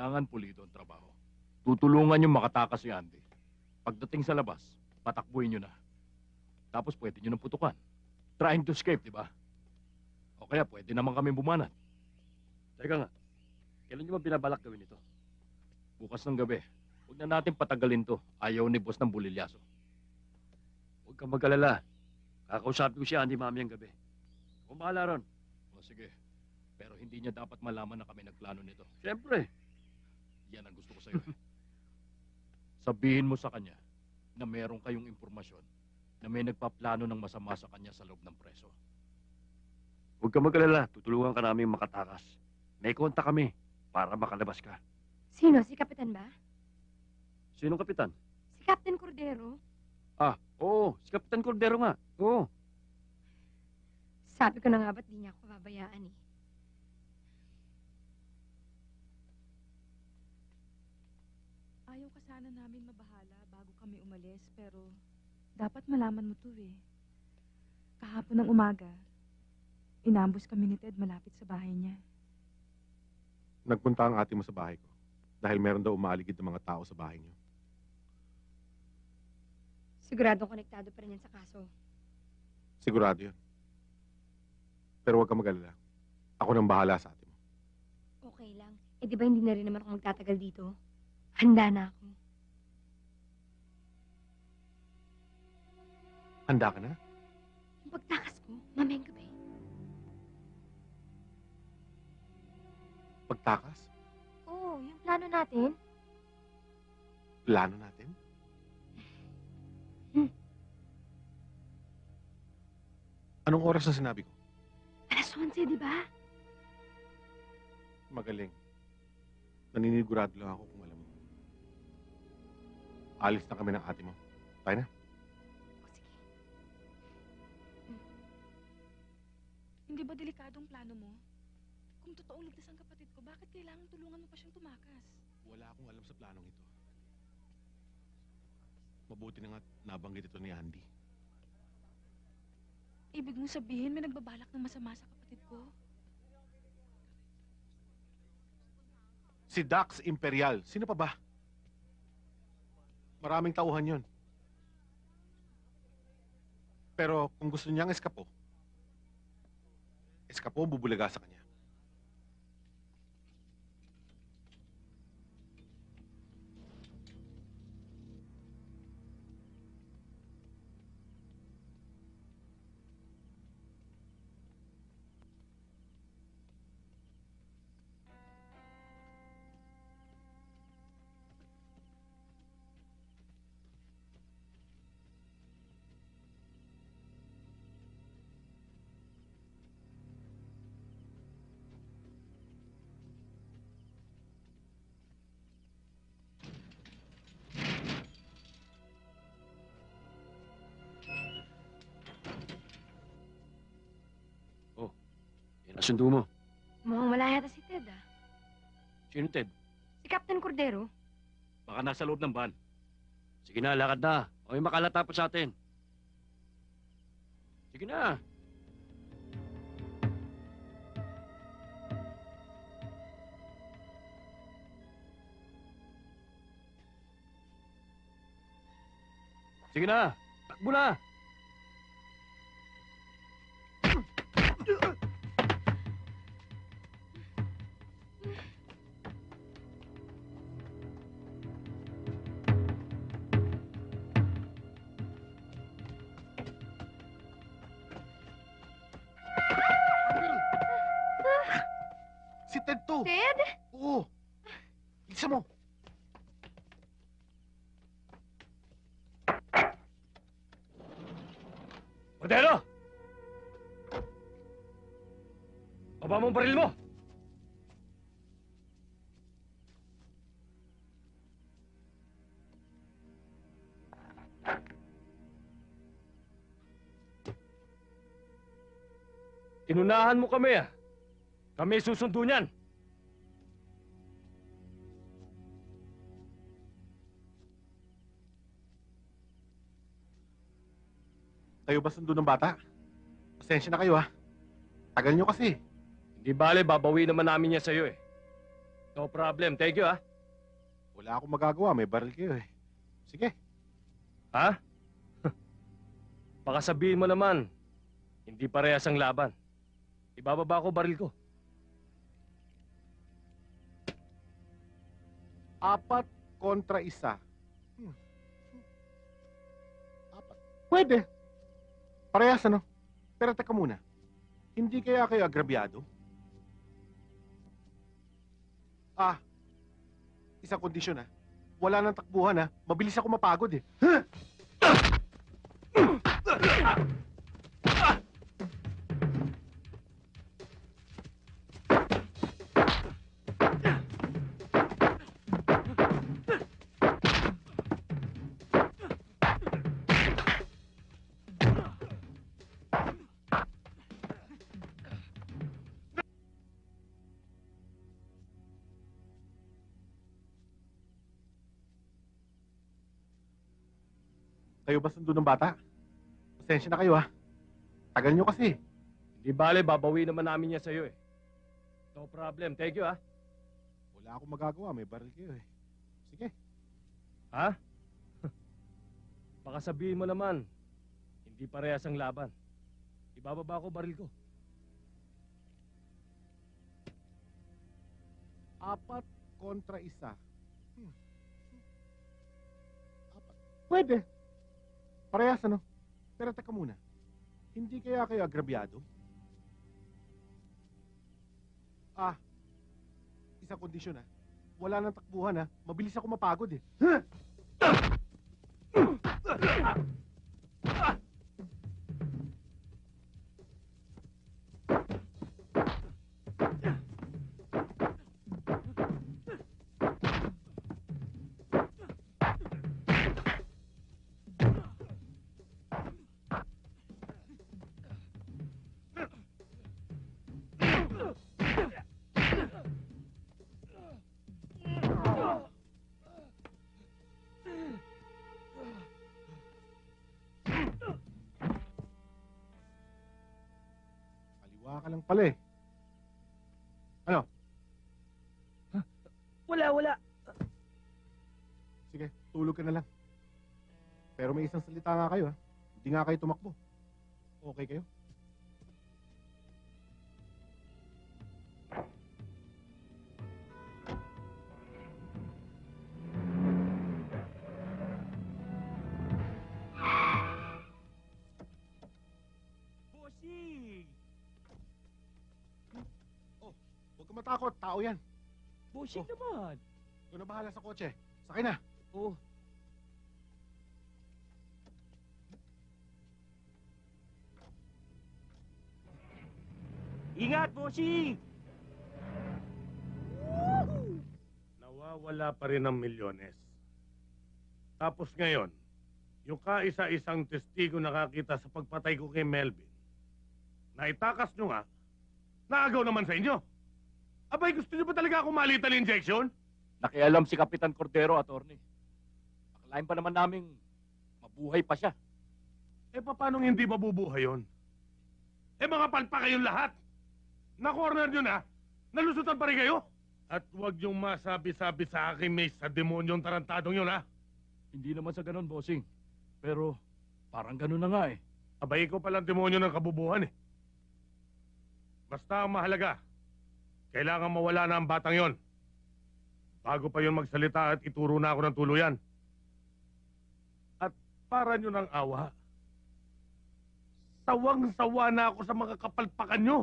Kailangan pulido ang trabaho. Tutulungan yung makatakas si Andy. Pagdating sa labas, patakbuhin nyo na. Tapos pwede nyo nang putukan. Trying to escape, di ba? O kaya pwede naman kami bumanat. Teka nga, kailan nyo ba binabalak gawin ito? Bukas ng gabi. Huwag na natin patagalin to. Ayaw ni boss ng bulilyaso. Huwag kang mag-alala. Kakausapin ko si Andy mamayang gabi. Kung bahala ron. O sige. Pero hindi niya dapat malaman na kami nagplano nito. Siyempre. Yan ang gusto ko sa'yo. Sabihin mo sa kanya na meron kayong impormasyon na may nagpaplano ng masama sa kanya sa loob ng preso. Huwag kang mag-alala. Tutulungan ka namin makatakas. May konta kami para makalabas ka. Sino? Si Kapitan ba? Sinong kapitan? Si Captain Cordero. Oo. Si Kapitan Cordero nga. Oo. Sabi ko na nga ba't di niya ako babayaan eh. Ayaw ka sana namin mabahala bago kami umalis, pero dapat malaman mo to eh. Kahapon ng umaga, inambus kami ni Ted malapit sa bahay niya. Nagpunta ang ate mo sa bahay ko dahil meron daw umaaligid ng mga tao sa bahay niyo. Siguradong konektado pa rin yan sa kaso. Sigurado yun. Pero huwag ka mag-alala. Ako nang bahala sa ate mo. Okay lang. Eh di ba hindi na rin naman ako magtatagal dito? Handa na ako. Handa ka na? Yung pagtakas ko, mamayang gabi. Pagtakas? Oo, yung plano natin. Plano natin? Anong oras na sinabi ko? Alas 11, di ba? Magaling. Naninigurado lang ako kung alam mo. Alis na kami ng ate mo. Tayo na. O sige. Hindi ba delikadong plano mo? Kung totoong ligtas ang kapatid ko, bakit kailangan tulungan mo pa siyang tumakas? Wala akong alam sa planong ito. Mabuti na nga nabanggit ito ni Andy. Ibig mong sabihin may nagbabalak ng masama sa kapatid ko? Si Dax Imperial. Sino pa ba? Maraming tauhan yun. Pero kung gusto niyang eskapo, bubulaga sa kanya. Nasundo mo. Mukhang wala yata si Ted ah. Sino Ted? Si Captain Cordero. Baka nasa loob ng van. Sige na, lakad na. O may makalata pa sa atin. Sige na. Sige na. Takbo na. Si Ted to! Ted? Oo! Bilisan mo! Cordero! Baba mo ang baril mo! Inunahan mo kami ah! Kami susundo niyan! Kayo ba sundo ng bata? Pasensya na kayo ha. Tagal nyo kasi. Hindi bale, babawi naman namin yan sa'yo eh. No problem. Thank you, ah. Wala akong magagawa. May baril kayo eh. Sige. Ha? Baka sabihin mo naman, hindi parehas ang laban. Ibababa ko baril ko. 4 kontra 1. 4. Pwede. Parehas ano? Pero teka muna. Hindi kaya kayo agrabyado? Isang kondisyon wala nang takbuhan Mabilis ako mapagod eh. Kayo ba sundo ng bata? Pasensya na kayo Tagal nyo kasi. Hindi bale, babawi naman namin niya sa'yo eh. No problem. Thank you, ah. Wala akong magagawa. May baril kayo eh. Sige. Ha? Baka sabihin mo naman, hindi parehas ang laban. Ibababa ko baril ko. 4 kontra 1. 4. Pwede. Parehas ano? Pero teka muna. Hindi kaya kayo agrabyado? Isang kondisyon wala nang takbuhan Mabilis ako mapagod eh. Kaliwa ka lang pala eh. Ano? Wala. Sige, tulog ka na lang. Pero may isang salita nga kayo Hindi nga kayo tumakbo. Okay kayo? Bossing! Huwag ka matakot, tao yan. Bossing Oh. naman! Ikaw na bahala sa kotse. Sakay na. Oh. Ingat, bossing! Nawawala pa rin ang milyones. Tapos ngayon, yung kaisa-isang testigo nakakita sa pagpatay ko kay Melvin, naitakas nyo nga, naagaw naman sa inyo. Abay, gusto nyo ba talaga akong malitan injection? Nakialam si Kapitan Cordero, attorney. Akalain pa naman naming mabuhay pa siya. Eh, paano hindi mabubuhay yun? Eh, mga palpa kayong lahat. Na-corner nyo na, nalusutan pa rin kayo. At huwag yung masabi-sabi sa akin may sa demonyong tarantadong yun, ha? Hindi naman sa ganun, bossing. Pero parang ganun na nga eh. Abay, ko palang demonyo ng kabubuhan, eh. Basta ang mahalaga, kailangan mawala na ang batang yon. Bago pa yon magsalita at ituro na ako ng tuluyan. At para nyo ng awa, sawang-sawa na ako sa mga kapalpakan nyo.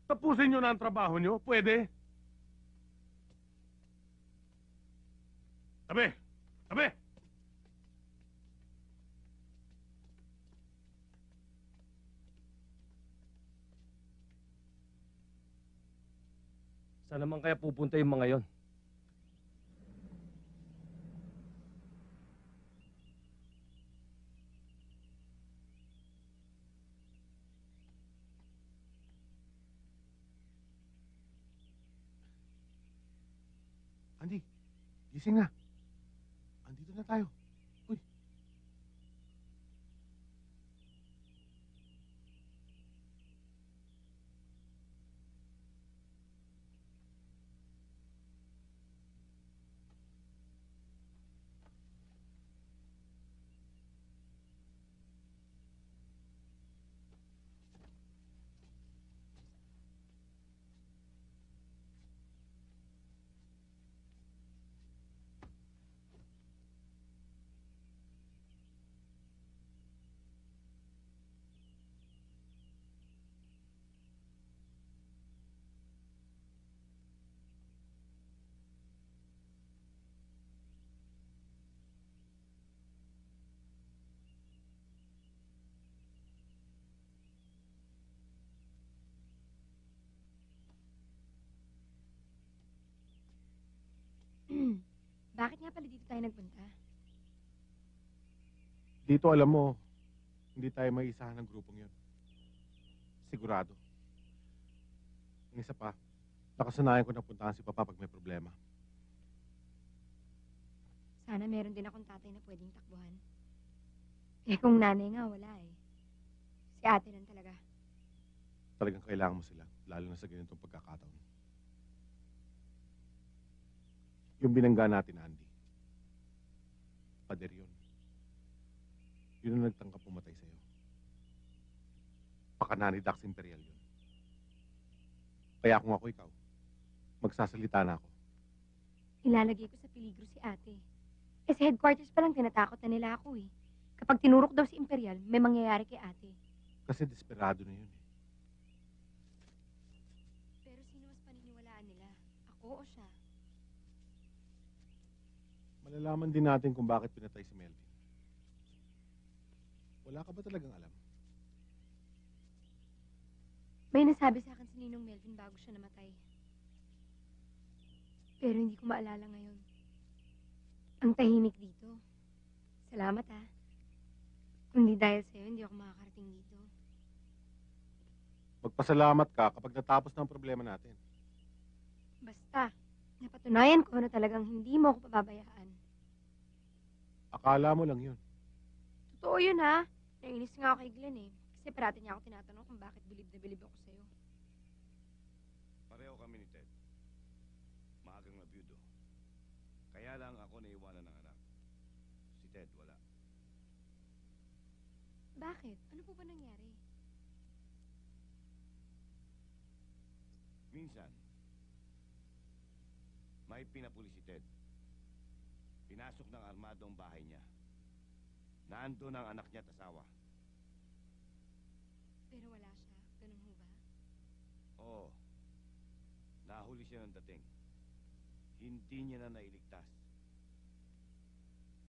Tapusin nyo na ang trabaho nyo, pwede? Tabi! Tabi! Saan naman kaya pupunta yung mga yon? Andy, gising na. Andito na tayo. Uy. Bakit nga pala dito tayo nagpunta? Dito alam mo, hindi tayo may isahan ng grupong yun. Sigurado. Ang isa pa, nakasanayan ko na puntahan si Papa pag may problema. Sana meron din akong tatay na pwedeng takbuhan. Eh kung nanay nga, wala eh. Si ate lang talaga. Talagang kailangan mo sila, lalo na sa ganitong pagkakataon. Yung binangga natin, Andy. Pader yun. Yun ang nagtangkap pumatay sa'yo. Pakana ni Dax Imperial yun. Kaya kung ako ikaw, magsasalita na ako. Ilalagay ko sa peligro si ate. Eh sa headquarters pa lang tinatakot na nila ako eh. Kapag tinurok daw si Imperial, may mangyayari kay ate. Kasi desperado na yun eh. Pero sino mas paniniwalaan nila? Ako o siya? Malalaman din natin kung bakit pinatay si Melvin. Wala ka ba talagang alam? May nasabi sa akin si Ninong Melvin bago siya namatay. Pero hindi ko maalala ngayon. Ang tahimik dito. Salamat ha. Kung di dahil sa'yo, hindi ako makakarating dito. Magpasalamat ka kapag natapos na ang problema natin. Basta, napatunayan ko na talagang hindi mo ako pababayaan. Akala mo lang yun. Totoo yun ha. Nainis nga ako kay Glenn eh. Kasi parati niya ako tinatanong kung bakit bilib na bilib ako sa'yo. Pareho kami ni Ted. Maagang nabyudo. Kaya lang ako naiwanan ng anak. Si Ted wala. Bakit? Ano po ba nangyari? Minsan, may pinapuli si Ted. Pinasok ng armado ang bahay niya. Naandun ang anak niya at asawa. Pero wala siya. Ganun ho ba? Oo. Nahuli siya ng dating. Hindi niya na nailigtas.